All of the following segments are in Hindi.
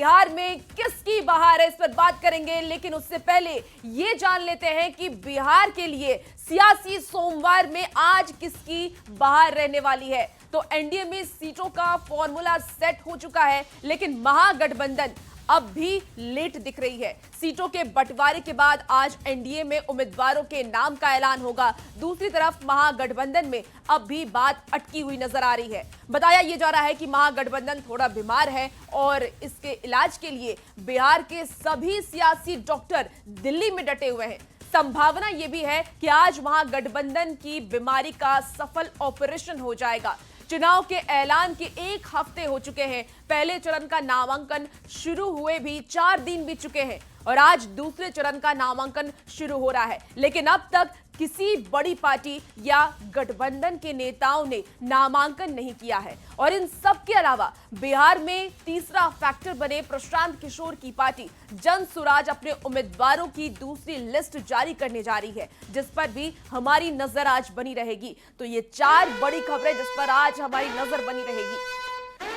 बिहार में किसकी बहार है, इस पर बात करेंगे। लेकिन उससे पहले ये जान लेते हैं कि बिहार के लिए सियासी सोमवार में आज किसकी बहार रहने वाली है। तो एनडीए में सीटों का फॉर्मूला सेट हो चुका है, लेकिन महागठबंधन अब भी लेट दिख रही है। सीटों के बंटवारे के बाद आज एनडीए में उम्मीदवारों के नाम का ऐलान होगा। दूसरी तरफ महागठबंधन में अब भी बात अटकी हुई नजर आ रही है। बताया यह जा रहा है कि महागठबंधन थोड़ा बीमार है और इसके इलाज के लिए बिहार के सभी सियासी डॉक्टर दिल्ली में डटे हुए हैं। संभावना यह भी है कि आज महागठबंधन की बीमारी का सफल ऑपरेशन हो जाएगा। चुनाव के ऐलान के एक हफ्ते हो चुके हैं। पहले चरण का नामांकन शुरू हुए भी 4 दिन बीत चुके हैं और आज दूसरे चरण का नामांकन शुरू हो रहा है। लेकिन अब तक किसी बड़ी पार्टी या गठबंधन के नेताओं ने नामांकन नहीं किया है। और इन सब के अलावा बिहार में तीसरा फैक्टर बने प्रशांत किशोर की पार्टी जन सुराज अपने उम्मीदवारों की दूसरी लिस्ट जारी करने जा रही है, जिस पर भी हमारी नजर आज बनी रहेगी। तो ये 4 बड़ी खबरें जिस पर आज हमारी नजर बनी रहेगी।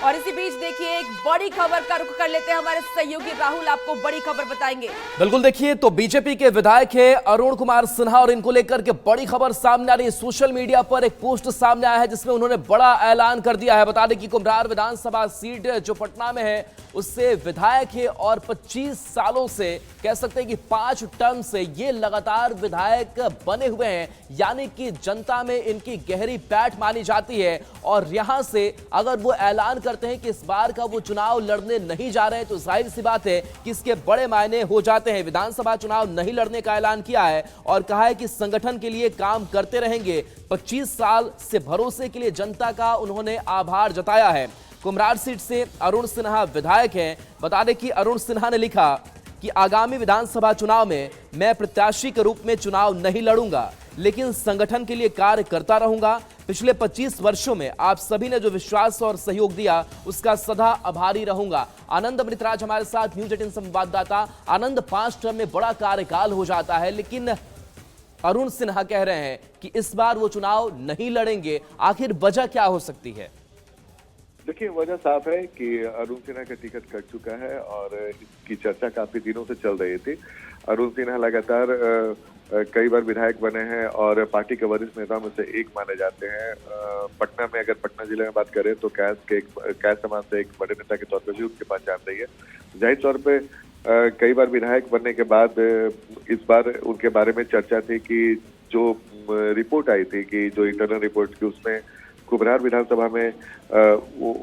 और इसी बीच देखिए एक बड़ी खबर का रुख कर लेते हैं। हमारे सहयोगी राहुल आपको बड़ी खबर बताएंगे। बिल्कुल, देखिए तो बीजेपी के विधायक है अरुण कुमार सिन्हा और इनको लेकर के बड़ी खबर सामने आ रही है। सोशल मीडिया पर एक पोस्ट सामने आया है जिसमें उन्होंने बड़ा ऐलान कर दिया है। बता दें कि कुम्हरार विधानसभा सीट जो पटना में है उससे विधायक है और 25 सालों से कह सकते हैं कि 5 टर्म से ये लगातार विधायक बने हुए हैं, यानी कि जनता में इनकी गहरी पैठ मानी जाती है। और यहां से अगर वो ऐलान करते हैं कि इस बार का वो चुनाव लड़ने नहीं जा रहे हैं तो जाहिर सी बात है कि इसके बड़े मायने हो जाते हैं। विधानसभा चुनाव नहीं लड़ने का ऐलान किया है और कहा है कि संगठन के लिए काम करते रहेंगे। 25 साल से भरोसे के लिए जनता का उन्होंने आभार जताया है। कुम्हरार सीट से अरुण सिन्हा विधायक हैं। बता दें कि अरुण सिन्हा ने लिखा कि आगामी विधानसभा चुनाव में मैं प्रत्याशी के रूप में चुनाव नहीं लड़ूंगा, लेकिन संगठन के लिए कार्य करता रहूंगा। पिछले 25 वर्षों में आप सभी ने जो विश्वास और सहयोग दिया उसका सदा आभारी रहूंगा। आनंद अमृतराज हमारे साथ, न्यूज 18 संवाददाता। आनंद, 5 टर्म में बड़ा कार्यकाल हो जाता है, लेकिन अरुण सिन्हा कह रहे हैं कि इस बार वो चुनाव नहीं लड़ेंगे। आखिर वजह क्या हो सकती है? देखिए, वजह साफ है कि अरुण सिन्हा का टिकट कट चुका है और इसकी चर्चा काफी दिनों से चल रही थी। अरुण सिन्हा लगातार कई बार विधायक बने हैं और पार्टी के वरिष्ठ नेताओं में से एक माने जाते हैं। पटना में, अगर पटना जिले में बात करें तो कैस समाज से एक बड़े नेता के तौर पर भी उनकी पहचान रही है। जाहिर तौर पे कई बार विधायक बनने के बाद इस बार उनके बारे में चर्चा थी कि जो रिपोर्ट आई थी कि जो इंटरनल रिपोर्ट की, उसमें कुम्हरार विधानसभा में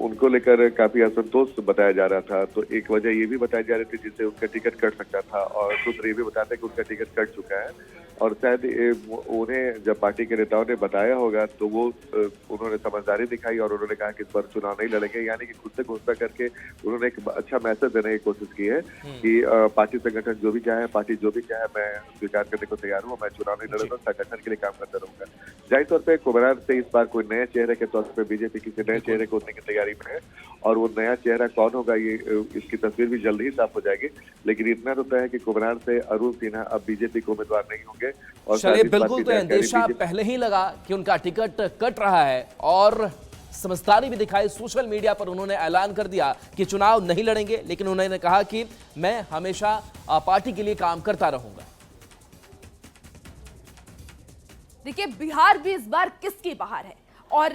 उनको लेकर काफी असंतोष बताया जा रहा था। तो एक वजह ये भी बताई जा रही थी जिससे उनका टिकट कट सकता था, और दूसरा ये भी बताते कि उनका टिकट कट चुका है। और शायद उन्हें जब पार्टी के नेताओं ने बताया होगा तो वो उन्होंने समझदारी दिखाई और उन्होंने कहा कि इस बार चुनाव नहीं लड़ेंगे। यानी कि खुद से घोषणा करके उन्होंने एक अच्छा मैसेज देने की कोशिश की है कि पार्टी संगठन जो भी चाहे, पार्टी जो भी चाहे, मैं स्वीकार करने को तैयार हूँ। मैं चुनाव नहीं लड़ूंगा, संगठन के लिए काम करता रहूंगा। जाहिर तौर पर कुम्हरार से इस बार कोई नए चेहरे के तौर पर बीजेपी किसी नए चेहरे को उठने की तैयारी में है, और वो नया चेहरा कौन होगा ये इसकी तस्वीर भी जल्द ही साफ हो जाएगी। लेकिन इतना तो तय है कि कुम्हरार से अरुण सिन्हा अब बीजेपी के उम्मीदवार नहीं होंगे। और चलिए, बिल्कुल, तो अंदेशा पहले ही लगा कि उनका टिकट कट रहा है और समझदारी भी दिखाई। सोशल मीडिया पर उन्होंने ऐलान कर दिया कि चुनाव नहीं लड़ेंगे, लेकिन उन्होंने कहा कि मैं हमेशा पार्टी के लिए काम करता रहूंगा। देखिए, बिहार भी इस बार किसकी बहार है और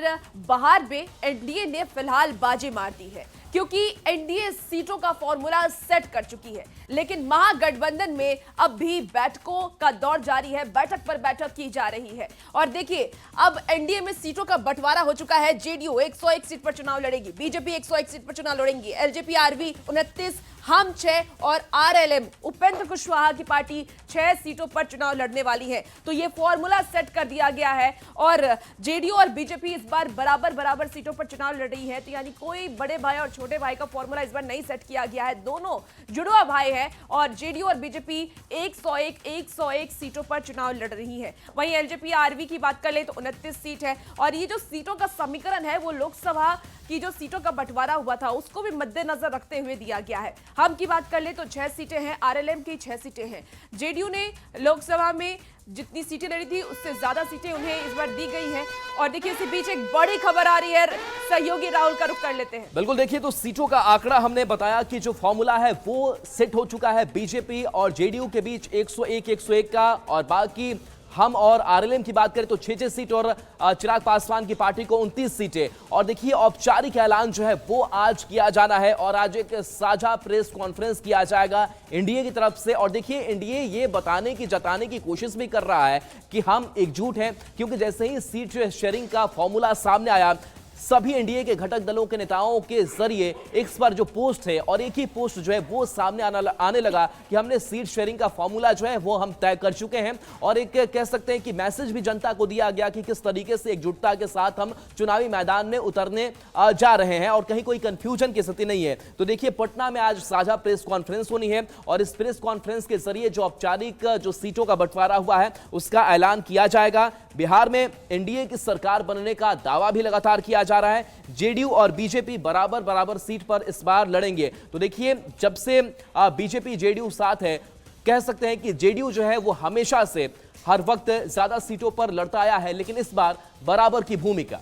बहार में एनडीए ने फिलहाल बाजी मार दी है, क्योंकि एनडीए सीटों का फॉर्मूला सेट कर चुकी है। लेकिन महागठबंधन में अब भी बैठकों का दौर जारी है, बैठक पर बैठक की जा रही है। और देखिए, अब एनडीए में सीटों का बंटवारा हो चुका है। जेडीयू 101 सीट पर चुनाव लड़ेगी, बीजेपी 101 सीट पर चुनाव लड़ेंगी, एलजेपी आरवी 29, हम 6 और आरएलएम उपेंद्र कुशवाहा की पार्टी 6 सीटों पर चुनाव लड़ने वाली है। तो ये फॉर्मूला सेट कर दिया गया है और जेडीयू और बीजेपी इस बार बराबर सीटों पर चुनाव लड़ रही है। तो यानी कोई बड़े भाई और छोटे भाई का फॉर्मूला इस बार नहीं सेट किया गया है, दोनों जुड़वा भाई है। और जेडीयू और बीजेपी 101 सीटों पर चुनाव लड़ रही है। वहीं एलजेपी आरवी की बात कर ले तो 29 सीट है। और ये जो सीटों का समीकरण है वो लोकसभा कि जो सीटों का बंटवारा हुआ था उसको भी मद्देनजर रखते हुए दिया गया है। हम की बात कर ले तो 6 सीटें हैं, आरएलएम की 6 सीटें हैं। जेडीयू ने लोकसभा में जितनी सीटें लड़ी थी उससे ज्यादा सीटें उन्हें इस बार दी गई हैं। और देखिए इसी बीच एक बड़ी खबर आ रही है, सहयोगी राहुल का रुख कर लेते हैं। बिल्कुल, देखिए तो सीटों का आंकड़ा हमने बताया कि जो फॉर्मूला है वो सेट हो चुका है बीजेपी और जेडीयू के बीच 101 का, और बाकी हम और आरएलएम की बात करें तो 6 सीट और चिराग पासवान की पार्टी को 29 सीटें। और देखिए औपचारिक ऐलान जो है वो आज किया जाना है और आज एक साझा प्रेस कॉन्फ्रेंस किया जाएगा एनडीए की तरफ से। और देखिए एनडीए ये बताने की जताने की कोशिश भी कर रहा है कि हम एकजुट हैं, क्योंकि जैसे ही सीट शेयरिंग का फॉर्मूला सामने आया सभी एनडीए के घटक दलों के नेताओं के जरिए एक बार जो पोस्ट है और एक ही पोस्ट जो है वो सामने आने लगा कि हमने सीट शेयरिंग का फॉर्मूला जो है वो हम तय कर चुके हैं। और एक कह सकते हैं कि मैसेज भी जनता को दिया गया कि किस तरीके से एकजुटता के साथ हम चुनावी मैदान में उतरने जा रहे हैं और कहीं कोई कंफ्यूजन की स्थिति नहीं है। तो देखिए पटना में आज साझा प्रेस कॉन्फ्रेंस होनी है और इस प्रेस कॉन्फ्रेंस के जरिए जो औपचारिक जो सीटों का बंटवारा हुआ है उसका ऐलान किया जाएगा। बिहार में एनडीए की सरकार बनने का दावा भी लगातार किया जा रहा है। जेडीयू और बीजेपी बराबर सीट पर इस बार लड़ेंगे। तो देखिए जब से बीजेपी जेडीयू साथ है, कह सकते हैं कि जेडीयू जो है वो हमेशा से हर वक्त ज्यादा सीटों पर लड़ता आया है, लेकिन इस बार बराबर की भूमिका।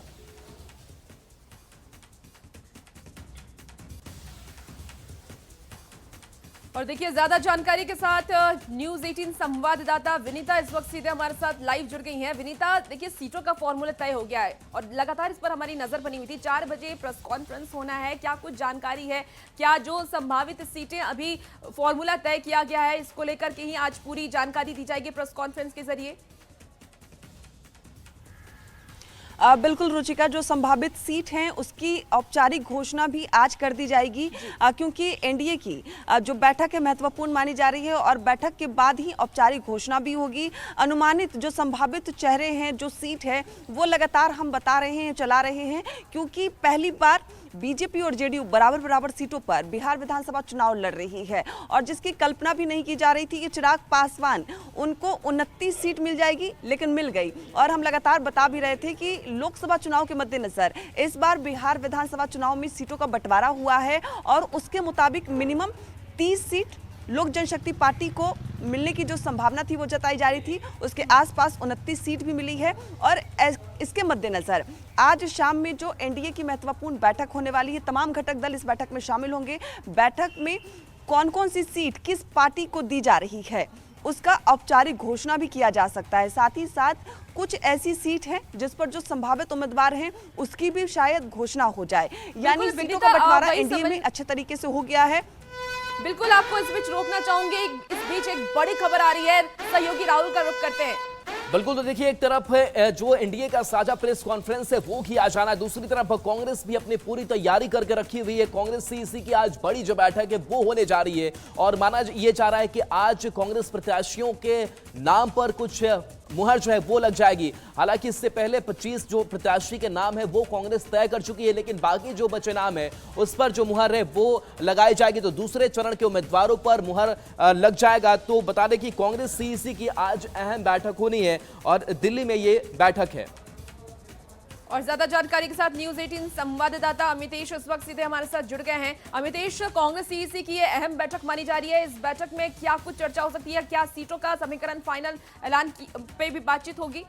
और देखिए ज्यादा जानकारी के साथ न्यूज 18 संवाददाता विनीता इस वक्त सीधे हमारे साथ लाइव जुड़ गई हैं। विनीता, देखिए सीटों का फॉर्मूला तय हो गया है और लगातार इस पर हमारी नजर बनी हुई थी। 4 बजे प्रेस कॉन्फ्रेंस होना है, क्या कुछ जानकारी है? क्या जो संभावित सीटें अभी फॉर्मूला तय किया गया है इसको लेकर के ही आज पूरी जानकारी दी जाएगी प्रेस कॉन्फ्रेंस के जरिए? बिल्कुल रुचिका, जो संभावित सीट हैं उसकी औपचारिक घोषणा भी आज कर दी जाएगी, क्योंकि एनडीए की जो बैठक है महत्वपूर्ण मानी जा रही है और बैठक के बाद ही औपचारिक घोषणा भी होगी। अनुमानित जो संभावित चेहरे हैं, जो सीट है वो लगातार हम बता रहे हैं, चला रहे हैं, क्योंकि पहली बार बीजेपी और जेडीयू बराबर सीटों पर बिहार विधानसभा चुनाव लड़ रही है और जिसकी कल्पना भी नहीं की जा रही थी कि चिराग पासवान उनको 29 सीट मिल जाएगी, लेकिन मिल गई। और हम लगातार बता भी रहे थे कि लोकसभा चुनाव के मद्देनजर इस बार बिहार विधानसभा चुनाव में सीटों का बंटवारा हुआ है और उसके मुताबिक मिनिमम 30 सीट लोक जनशक्ति पार्टी को मिलने की जो संभावना थी वो जताई जा रही थी, उसके आसपास 29 सीट भी मिली है। और इसके मद्देनजर आज शाम में जो एनडीए की महत्वपूर्ण बैठक होने वाली है, तमाम घटक दल इस बैठक में शामिल होंगे। बैठक में कौन कौन सी सीट किस पार्टी को दी जा रही है उसका औपचारिक घोषणा भी किया जा सकता है। साथ ही साथ कुछ ऐसी सीट है जिस पर जो संभावित उम्मीदवार हैं उसकी भी शायद घोषणा हो जाए, यानी सीटों का बंटवारा एनडीए में अच्छे तरीके से हो गया है। बिल्कुल, आपको इस बीच रोकना चाहूंगी, इस बीच एक बड़ी खबर आ रही है, सहयोगी राहुल का रुख करते हैं। बिल्कुल, तो देखिए एक तरफ है जो एनडीए का साझा प्रेस कॉन्फ्रेंस है वो किया जाना है, दूसरी तरफ कांग्रेस भी अपनी पूरी तैयारी करके रखी हुई है। कांग्रेस सीईसी की आज बड़ी जो बैठक है वो होने जा रही है और माना ये जा रहा है कि आज कांग्रेस प्रत्याशियों के नाम पर कुछ मुहर जो है वो लग जाएगी। हालांकि इससे पहले 25 जो प्रत्याशी के नाम है वो कांग्रेस तय कर चुकी है, लेकिन बाकी जो बचे नाम है उस पर जो मुहर है वो लगाई जाएगी, तो दूसरे चरण के उम्मीदवारों पर मुहर लग जाएगा। तो बता दें कि कांग्रेस सीईसी की आज अहम बैठक होनी है और दिल्ली में ये बैठक है। और ज्यादा जानकारी के साथ न्यूज 18 संवाददाता अमितेश इस वक्त सीधे हमारे साथ जुड़ गए हैं। अमितेश, कांग्रेस सीईसी की ये अहम बैठक मानी जा रही है, इस बैठक में क्या कुछ चर्चा हो सकती है? क्या सीटों का समीकरण फाइनल ऐलान पे भी बातचीत होगी?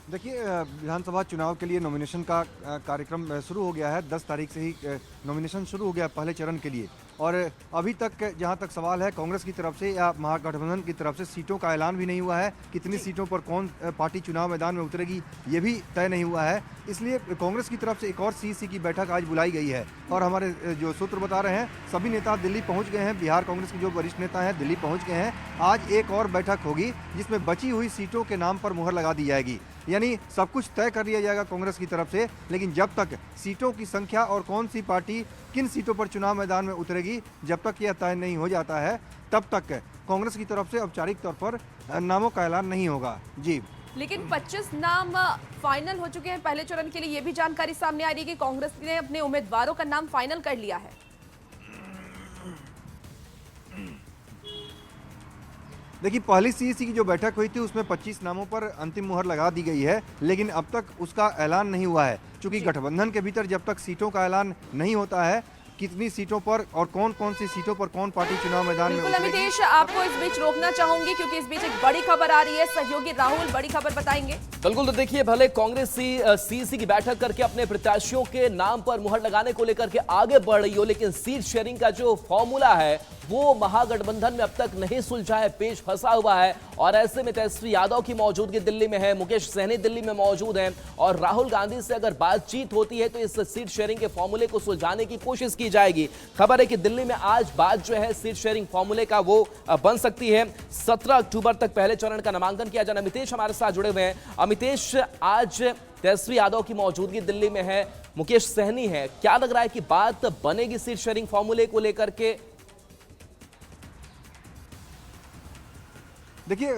देखिए, विधानसभा चुनाव के लिए नॉमिनेशन का कार्यक्रम शुरू हो गया है। 10 तारीख से ही नॉमिनेशन शुरू हो गया पहले चरण के लिए और अभी तक जहां तक सवाल है कांग्रेस की तरफ से या महागठबंधन की तरफ से सीटों का ऐलान भी नहीं हुआ है। कितनी सीटों पर कौन पार्टी चुनाव मैदान में उतरेगी ये भी तय नहीं हुआ है, इसलिए कांग्रेस की तरफ से एक और सीईसी की बैठक आज बुलाई गई है। और हमारे जो सूत्र बता रहे हैं सभी नेता दिल्ली पहुंच गए हैं, बिहार कांग्रेस के जो वरिष्ठ नेता हैं दिल्ली पहुंच गए हैं। आज एक और बैठक होगी जिसमें बची हुई सीटों के नाम पर मुहर लगा दी जाएगी, यानी सब कुछ तय कर लिया जाएगा कांग्रेस की तरफ से। लेकिन जब तक सीटों की संख्या और कौन सी पार्टी किन सीटों पर चुनाव मैदान में उतरेगी जब तक यह तय नहीं हो जाता है तब तक कांग्रेस की तरफ से औपचारिक तौर पर नामों का ऐलान नहीं होगा। जी, लेकिन 25 नाम फाइनल हो चुके हैं पहले चरण के लिए, ये भी जानकारी सामने आ रही है कि कांग्रेस ने अपने उम्मीदवारों का नाम फाइनल कर लिया है। देखिए, पहली सीईसी की जो बैठक हुई थी उसमें 25 नामों पर अंतिम मुहर लगा दी गई है, लेकिन अब तक उसका ऐलान नहीं हुआ है। चूंकि गठबंधन के भीतर जब तक सीटों का ऐलान नहीं होता है, कितनी सीटों पर और कौन कौन सी सीटों पर कौन पार्टी चुनाव मैदान में बिल्कुल उतरेगी। अमितेश, आपको इस बीच रोकना चाहूंगी क्योंकि इस बीच एक बड़ी खबर आ रही है। सहयोगी राहुल बड़ी खबर बताएंगे। बिल्कुल, तो देखिए, भले कांग्रेस सीईसी की बैठक करके अपने प्रत्याशियों के नाम पर मुहर लगाने को लेकर के आगे बढ़ रही हो, लेकिन सीट शेयरिंग का जो फॉर्मूला है वो महागठबंधन में अब तक नहीं सुलझा है, पेच फंसा हुआ है। और ऐसे में तेजस्वी यादव की मौजूदगी दिल्ली में है, मुकेश सहनी दिल्ली में मौजूद हैं और राहुल गांधी से अगर बातचीत होती है तो इस सीट शेयरिंग के फॉर्मूले को सुलझाने की कोशिश की जाएगी। खबर है कि दिल्ली में आज बात जो है सीट शेयरिंग फॉर्मूले का वो बन सकती है। 17 अक्टूबर तक पहले चरण का नामांकन किया जाना। अमितेश हमारे साथ जुड़े हुए हैं। अमितेश, आज तेजस्वी यादव की मौजूदगी दिल्ली में है, मुकेश सहनी है, क्या लग रहा है कि बात बनेगी सीट शेयरिंग फॉर्मूले को लेकर के? देखिए,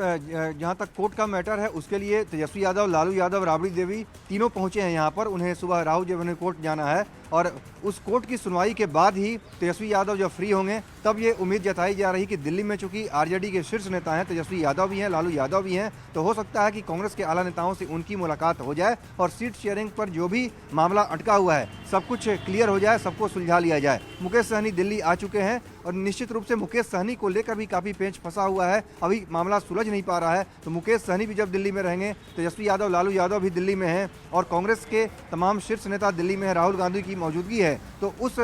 जहाँ तक कोर्ट का मैटर है उसके लिए तेजस्वी यादव, लालू यादव, राबड़ी देवी तीनों पहुंचे हैं यहाँ पर। उन्हें सुबह राहुल जब उन्हें कोर्ट जाना है और उस कोर्ट की सुनवाई के बाद ही तेजस्वी यादव जब फ्री होंगे तब ये उम्मीद जताई जा रही कि दिल्ली में चूंकि आरजेडी के शीर्ष नेता हैं, तेजस्वी यादव भी हैं, लालू यादव भी हैं, तो हो सकता है कि कांग्रेस के आला नेताओं से उनकी मुलाकात हो जाए और सीट शेयरिंग पर जो भी मामला अटका हुआ है सब कुछ क्लियर हो जाए, सबको सुलझा लिया जाए। मुकेश सहनी दिल्ली आ चुके हैं और निश्चित रूप से मुकेश सहनी को लेकर भी काफ़ी पेच फंसा हुआ है, अभी मामला सुलझ नहीं पा रहा है। तो मुकेश सहनी भी जब दिल्ली में रहेंगे, तेजस्वी यादव, लालू यादव भी दिल्ली में हैं और कांग्रेस के तमाम शीर्ष नेता दिल्ली में है, राहुल गांधी की मौजूदगी है, तो उस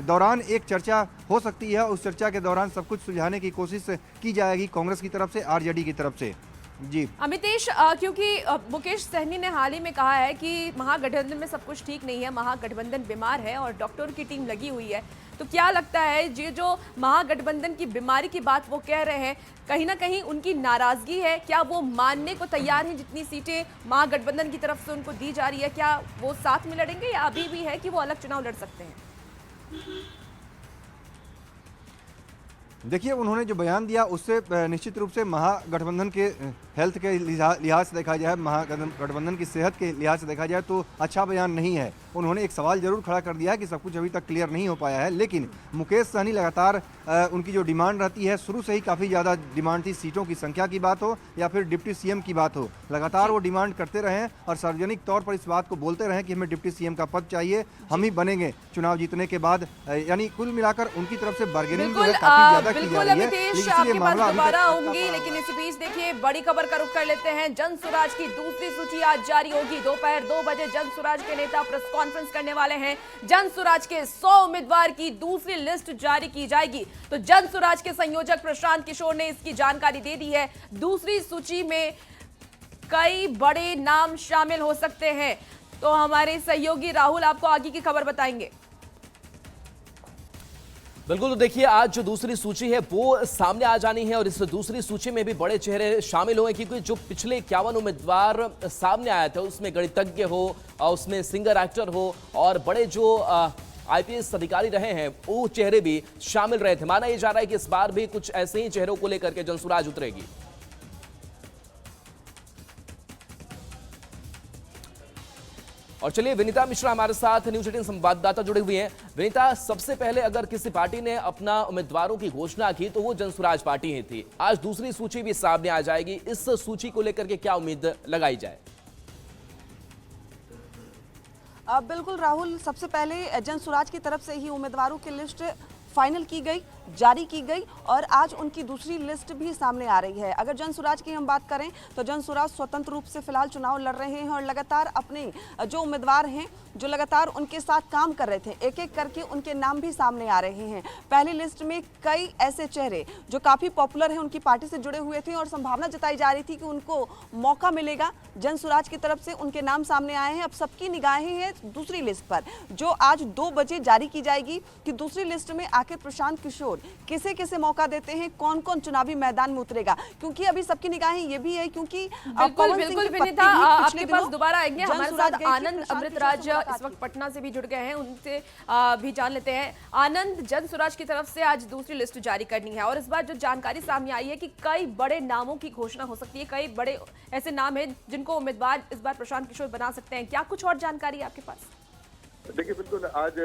दौरान एक चर्चा हो सकती है। उस चर्चा के दौरान सब कुछ सुलझाने की कोशिश की जाएगी कांग्रेस की तरफ से, आरजेडी की तरफ से। जी अमितेश, क्योंकि मुकेश सहनी ने हाल ही में कहा है कि महागठबंधन में सब कुछ ठीक नहीं है, महागठबंधन बीमार है और डॉक्टरों की टीम लगी हुई है, तो क्या लगता है ये जो महागठबंधन की बीमारी की बात वो कह रहे हैं, कहीं ना कहीं उनकी नाराजगी है? क्या वो मानने को तैयार हैं जितनी सीटें महागठबंधन की तरफ से उनको दी जा रही है, क्या वो साथ में लड़ेंगे या अभी भी है कि वो अलग चुनाव लड़ सकते हैं? देखिए, उन्होंने जो बयान दिया उससे निश्चित रूप से महागठबंधन के हेल्थ के लिहाज से देखा जाए, महागठबंधन की सेहत के लिहाज से देखा जाए तो अच्छा बयान नहीं है। उन्होंने एक सवाल जरूर खड़ा कर दिया है कि सब कुछ अभी तक क्लियर नहीं हो पाया है, लेकिन मुकेश सहनी लगातार उनकी जो डिमांड रहती है, शुरू से ही काफ़ी ज़्यादा डिमांड थी, सीटों की संख्या की बात हो या फिर डिप्टी सीएम की बात हो, लगातार वो डिमांड करते रहे और सार्वजनिक तौर पर इस बात को बोलते रहे कि हमें डिप्टी सीएम का पद चाहिए, हम ही बनेंगे चुनाव जीतने के बाद। यानी कुल मिलाकर उनकी तरफ से बार्गेनिंग जो है काफ़ी ज़्यादा की जा रही है। अमितेश, आपके पास दोबारा आऊंगी, लेकिन इसी बीच देखिए बड़ी खबर का रुख कर लेते हैं। जन स्वराज की दूसरी सूची आज जारी होगी। दोपहर 2 बजे जन स्वराज के नेता प्रेस कॉन्फ्रेंस करने वाले हैं। जन स्वराज के 100 उम्मीदवार की दूसरी लिस्ट जारी की जाएगी। तो जन स्वराज के संयोजक प्रशांत किशोर ने इसकी जानकारी दे दी है। दूसरी सूची में कई बड़े नाम शामिल हो सकते हैं, तो हमारे सहयोगी राहुल आपको आगे की खबर बताएंगे। बिल्कुल, तो देखिए, आज जो दूसरी सूची है वो सामने आ जानी है और इस दूसरी सूची में भी बड़े चेहरे शामिल हुए, क्योंकि जो पिछले 51 उम्मीदवार सामने आए थे उसमें गणितज्ञ हो, उसमें सिंगर एक्टर हो और बड़े जो आईपीएस अधिकारी रहे हैं वो चेहरे भी शामिल रहे थे। माना यह जा रहा है कि इस बार भी कुछ ऐसे ही चेहरों को लेकर के जनसुराज उतरेगी। और चलिए, विनीता मिश्रा हमारे साथ न्यूज 18 संवाददाता जुड़े हुए हैं। विनीता, सबसे पहले अगर किसी पार्टी ने अपना उम्मीदवारों की घोषणा की तो वो जनसुराज पार्टी ही थी। आज दूसरी सूची भी सामने आ जाएगी, इस सूची को लेकर के क्या उम्मीद लगाई जाए? बिल्कुल राहुल, सबसे पहले जन स्वराज की तरफ से ही उम्मीदवारों की लिस्ट फाइनल की गई, जारी की गई और आज उनकी दूसरी लिस्ट भी सामने आ रही है। अगर जन स्वराज की हम बात करें तो जन स्वराज स्वतंत्र रूप से फिलहाल चुनाव लड़ रहे हैं और लगातार अपने जो उम्मीदवार हैं जो लगातार उनके साथ काम कर रहे थे, एक एक करके उनके नाम भी सामने आ रहे हैं। पहली लिस्ट में कई ऐसे चेहरे जो काफ़ी पॉपुलर हैं, उनकी पार्टी से जुड़े हुए थे और संभावना जताई जा रही थी कि उनको मौका मिलेगा। जन स्वराज की तरफ से उनके नाम सामने आए हैं। अब सबकी निगाहें हैं दूसरी लिस्ट पर, जो आज 2 बजे जारी की जाएगी कि दूसरी लिस्ट में आखिर प्रशांत किशोर किसे किसे मौका देते हैं, कौन कौन चुनावी मैदान में उतरेगा, क्योंकि अभी सबकी निगाहें ये भी है क्योंकि बिल्कुल विनीता, आपके पास दोबारा आएंगे। हमारे साथ आनंद अमृतराज इस वक्त पटना से भी जुड़ गए हैं, उनसे भी जान लेते हैं। आनंद, जन स्वराज की तरफ से आज दूसरी लिस्ट जारी करनी है और इस बार जो जानकारी सामने आई है कि कई बड़े नामों की घोषणा हो सकती है, कई बड़े ऐसे नाम हैं जिनको उम्मीदवार इस बार प्रशांत किशोर बना सकते हैं। क्या कुछ और जानकारी है आपके पास? देखिए बिल्कुल आज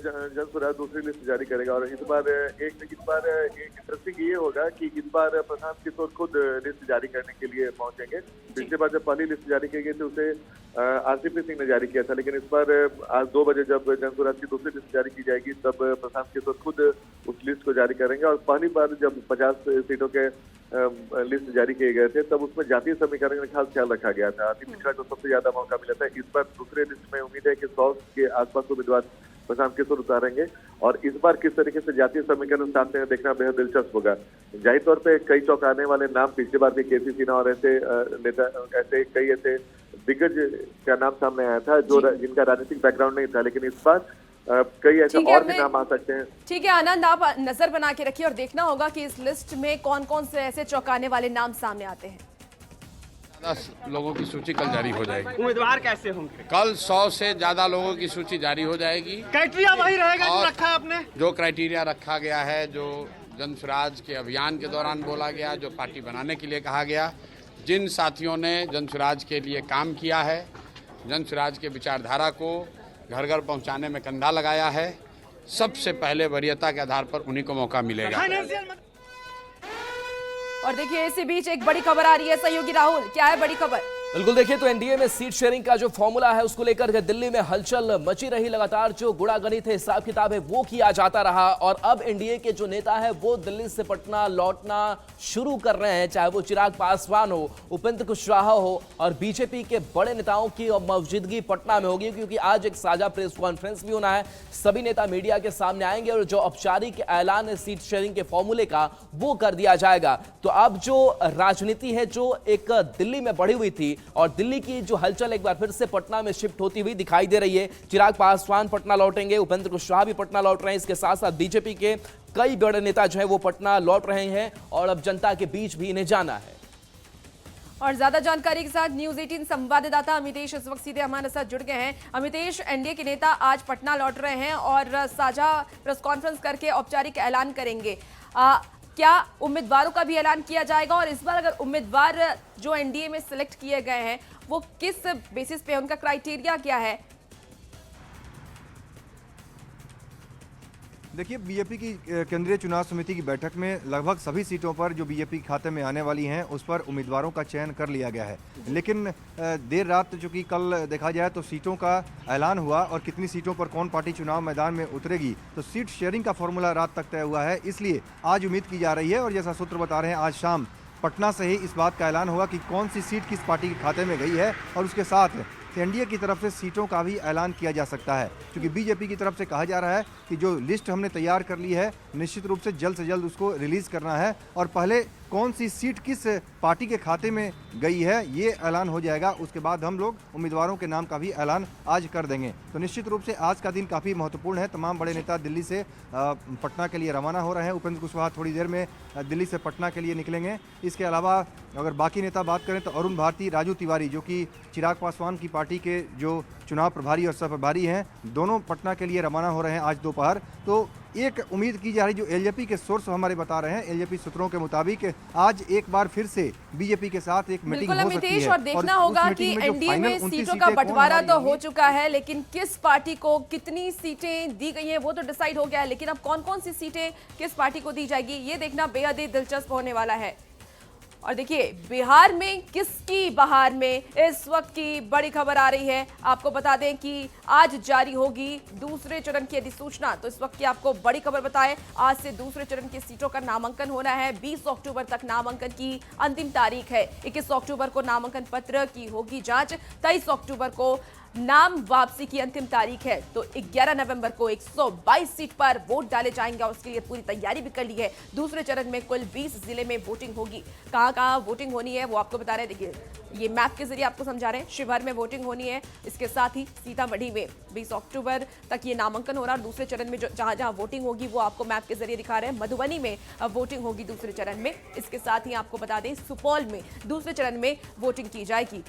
जन स्वराज दूसरी लिस्ट जारी करेगा और इस बार एक इंटरेस्टिंग ये होगा कि इस बार प्रशांत किशोर खुद लिस्ट जारी करने के लिए पहुंचेंगे। पिछली बार जब पहली लिस्ट जारी की गई थी उसे आरसीपी सिंह ने जारी किया था, लेकिन इस बार आज 2 बजे जब जन स्वराज की दूसरी लिस्ट जारी की जाएगी तब प्रशांत किशोर खुद उस लिस्ट को जारी करेंगे। और पहली बार जब 50 सीटों के लिस्ट जारी किए गए थे तब उसमें जातीय समीकरण का खास ख्याल रखा गया था। अति पिछड़ा को सबसे ज्यादा मौका मिला था। इस बार दूसरे लिस्ट में उम्मीद है कि 100 के आसपास उम्मीदवार प्रशांत किशोर उतारेंगे और इस बार किस तरीके से जातीय समीकरण सामने है देखना बेहद दिलचस्प होगा। जाहिर तौर पे कई चौंकाने वाले नाम पिछली बार भी केसी सिन्हा और ऐसे नेता कई ऐसे दिग्गज का नाम सामने आया था जो जिनका राजनीतिक बैकग्राउंड नहीं था, लेकिन इस बार कई ऐसे और भी नाम आ सकते हैं। ठीक है आनंद, आप नजर बना के रखिए और देखना होगा कि इस लिस्ट में कौन कौन से ऐसे चौंकाने वाले नाम सामने आते हैं। 10 लोगों की सूची कल जारी हो जाएगी। उम्मीदवार कैसे होंगे? कल 100 से ज्यादा लोगों की सूची जारी हो जाएगी। क्राइटेरिया वही रहेगा जो रखा है आपने? जो क्राइटेरिया रखा गया है, जो जन स्वराज के अभियान के दौरान बोला गया, जो पार्टी बनाने के लिए कहा गया, जिन साथियों ने जन स्वराज के लिए काम किया है, जन स्वराज के विचारधारा को घर घर पहुंचाने में कंधा लगाया है, सबसे पहले वरीयता के आधार पर उन्हीं को मौका मिलेगा। और देखिए इसी बीच एक बड़ी खबर आ रही है। सहयोगी राहुल, क्या है बड़ी खबर? बिल्कुल देखिए तो एनडीए में सीट शेयरिंग का जो फॉर्मूला है उसको लेकर के दिल्ली में हलचल मची रही। लगातार जो गुणागणित है, हिसाब किताब है, वो किया जाता रहा और अब एनडीए के जो नेता है वो दिल्ली से पटना लौटना शुरू कर रहे हैं। चाहे वो चिराग पासवान हो, उपेंद्र कुशवाहा हो और बीजेपी के बड़े नेताओं की मौजूदगी पटना में होगी, क्योंकि आज एक साझा प्रेस कॉन्फ्रेंस भी होना है। सभी नेता मीडिया के सामने आएंगे और जो औपचारिक ऐलान है सीट शेयरिंग के फॉर्मूले का वो कर दिया जाएगा। तो अब जो राजनीति है जो एक दिल्ली में बढ़ी हुई थी और दिल्ली की जो हलचल एक बार फिर से पटना में शिफ्ट होती हुई दिखाई दे रही है। चिराग पासवान पटना लौटेंगे, उपेंद्र कुशवाहा भी पटना लौट रहे हैं। इसके साथ साथ बीजेपी के कई बड़े नेता जो है वो पटना लौट रहे हैं और अब जनता के बीच भी इन्हें जाना है। और ज्यादा जानकारी के साथ न्यूज 18 संवाददाता अमितेश इस वक्त सीधे हमारे साथ जुड़ गए हैं। अमितेश, एनडीए के नेता आज पटना लौट रहे हैं और साझा प्रेस कॉन्फ्रेंस करके औपचारिक ऐलान करेंगे। क्या उम्मीदवारों का भी ऐलान किया जाएगा और इस बार अगर उम्मीदवार जो एनडीए में सिलेक्ट किए गए हैं वो किस बेसिस पे, उनका क्राइटेरिया क्या है? देखिए बीजेपी की केंद्रीय चुनाव समिति की बैठक में लगभग सभी सीटों पर जो बीजेपी के खाते में आने वाली हैं उस पर उम्मीदवारों का चयन कर लिया गया है। लेकिन देर रात चूंकि कल देखा जाए तो सीटों का ऐलान हुआ और कितनी सीटों पर कौन पार्टी चुनाव मैदान में उतरेगी तो सीट शेयरिंग का फॉर्मूला रात तक तय हुआ है। इसलिए आज उम्मीद की जा रही है और जैसा सूत्र बता रहे हैं आज शाम पटना से ही इस बात का ऐलान होगा कि कौन सी सीट किस पार्टी के खाते में गई है और उसके साथ एनडीए की तरफ से सीटों का भी ऐलान किया जा सकता है। क्योंकि बीजेपी की तरफ से कहा जा रहा है कि जो लिस्ट हमने तैयार कर ली है निश्चित रूप से जल्द उसको रिलीज करना है और पहले कौन सी सीट किस पार्टी के खाते में गई है ये ऐलान हो जाएगा। उसके बाद हम लोग उम्मीदवारों के नाम का भी ऐलान आज कर देंगे। तो निश्चित रूप से आज का दिन काफ़ी महत्वपूर्ण है। तमाम बड़े नेता दिल्ली से पटना के लिए रवाना हो रहे हैं। उपेंद्र कुशवाहा थोड़ी देर में दिल्ली से पटना के लिए निकलेंगे। इसके अलावा अगर बाकी नेता बात करें तो अरुण भारती, राजू तिवारी जो कि चिराग पासवान की पार्टी के जो चुनाव प्रभारी और सह प्रभारी हैं, दोनों पटना के लिए रवाना हो रहे हैं आज दोपहर। तो एक उम्मीद की जा रही जो एलजेपी के सोर्स हमारे बता रहे हैं, एलजेपी सूत्रों के मुताबिक आज एक बार फिर से बीजेपी के साथ एक मीटिंग हो सकती है और देखना होगा कि एनडीए में सीटों का बंटवारा तो हो चुका है, लेकिन किस पार्टी को कितनी सीटें दी गई हैं वो तो डिसाइड हो गया है, लेकिन अब कौन कौन सी सीटें किस पार्टी को दी जाएगी ये देखना बेहद ही दिलचस्प होने वाला है। और देखिए बिहार में किसकी बहार में इस वक्त की बड़ी खबर आ रही है। आपको बता दें कि आज जारी होगी दूसरे चरण की अधिसूचना। तो इस वक्त की आपको बड़ी खबर बताएं, आज से दूसरे चरण की सीटों का नामांकन होना है। 20 अक्टूबर तक नामांकन की अंतिम तारीख है। 21 अक्टूबर को नामांकन पत्र की होगी जांच। 23 अक्टूबर को नाम वापसी की अंतिम तारीख है। तो 11 नवंबर को 122 सीट पर वोट डाले जाएंगे और उसके लिए पूरी तैयारी भी कर ली है। दूसरे चरण में कुल 20 जिले में वोटिंग होगी। कहां वोटिंग होनी है वो आपको बता रहे हैं। देखिए ये मैप के जरिए आपको समझा रहे हैं। शिवहर में वोटिंग होनी है, इसके साथ ही सीतामढ़ी में 20 अक्टूबर तक ये नामांकन हो रहा है। दूसरे चरण में जहां जहां वोटिंग होगी वो आपको मैप के जरिए दिखा रहे हैं। मधुबनी में वोटिंग होगी दूसरे चरण में। इसके साथ ही आपको बता दें सुपौल में दूसरे चरण में वोटिंग की जाएगी।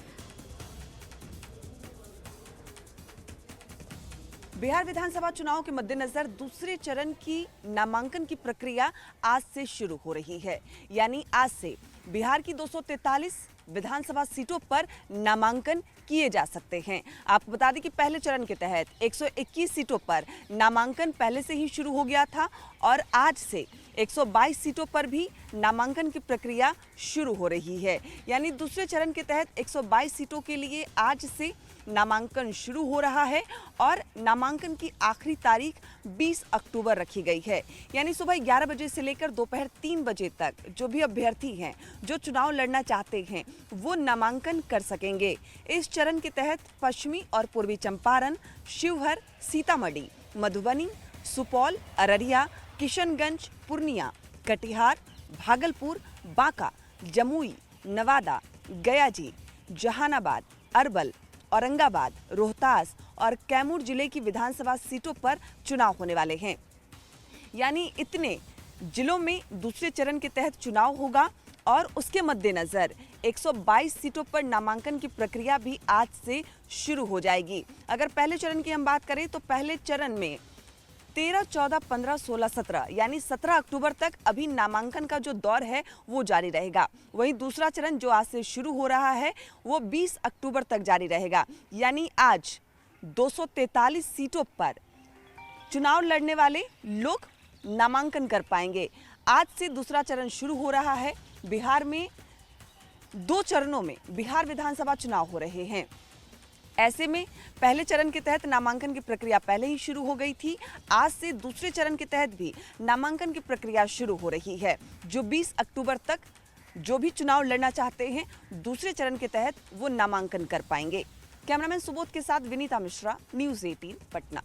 बिहार विधानसभा चुनाव के मद्देनजर दूसरे चरण की नामांकन की प्रक्रिया आज से शुरू हो रही है। यानी आज से बिहार की 243 विधानसभा सीटों पर नामांकन किए जा सकते हैं। आपको बता दें कि पहले चरण के तहत 121 सीटों पर नामांकन पहले से ही शुरू हो गया था और आज से 122 सीटों पर भी नामांकन की प्रक्रिया शुरू हो रही है। यानी दूसरे चरण के तहत 122 सीटों के लिए आज से नामांकन शुरू हो रहा है और नामांकन की आखिरी तारीख 20 अक्टूबर रखी गई है। यानी सुबह 11 बजे से लेकर दोपहर 3 बजे तक जो भी अभ्यर्थी हैं जो चुनाव लड़ना चाहते हैं वो नामांकन कर सकेंगे। इस चरण के तहत पश्चिमी और पूर्वी चंपारण, शिवहर, सीतामढ़ी, मधुबनी, सुपौल, अररिया, किशनगंज, पूर्णिया, कटिहार, भागलपुर, बांका, जमुई, नवादा, गयाजी, जहानाबाद, अरवल, औरंगाबाद, रोहतास और कैमूर जिले की विधानसभा सीटों पर चुनाव होने वाले हैं। यानी इतने जिलों में दूसरे चरण के तहत चुनाव होगा और उसके मद्देनजर 122 सीटों पर नामांकन की प्रक्रिया भी आज से शुरू हो जाएगी। अगर पहले चरण की हम बात करें तो पहले चरण में 13, 14, 15, 16, 17 यानी 17 अक्टूबर तक अभी नामांकन का जो दौर है वो जारी रहेगा। वहीं दूसरा चरण जो आज से शुरू हो रहा है वो 20 अक्टूबर तक जारी रहेगा। यानी आज 243 सीटों पर चुनाव लड़ने वाले लोग नामांकन कर पाएंगे। आज से दूसरा चरण शुरू हो रहा है। बिहार में 2 चरणों में बिहार विधानसभा चुनाव हो रहे हैं। ऐसे में पहले चरण के तहत नामांकन की प्रक्रिया पहले ही शुरू हो गई थी। आज से दूसरे चरण के तहत भी नामांकन की प्रक्रिया शुरू हो रही है, जो 20 अक्टूबर तक जो भी चुनाव लड़ना चाहते हैं दूसरे चरण के तहत वो नामांकन कर पाएंगे। कैमरामैन सुबोध के साथ विनीता मिश्रा, न्यूज़ 18 पटना।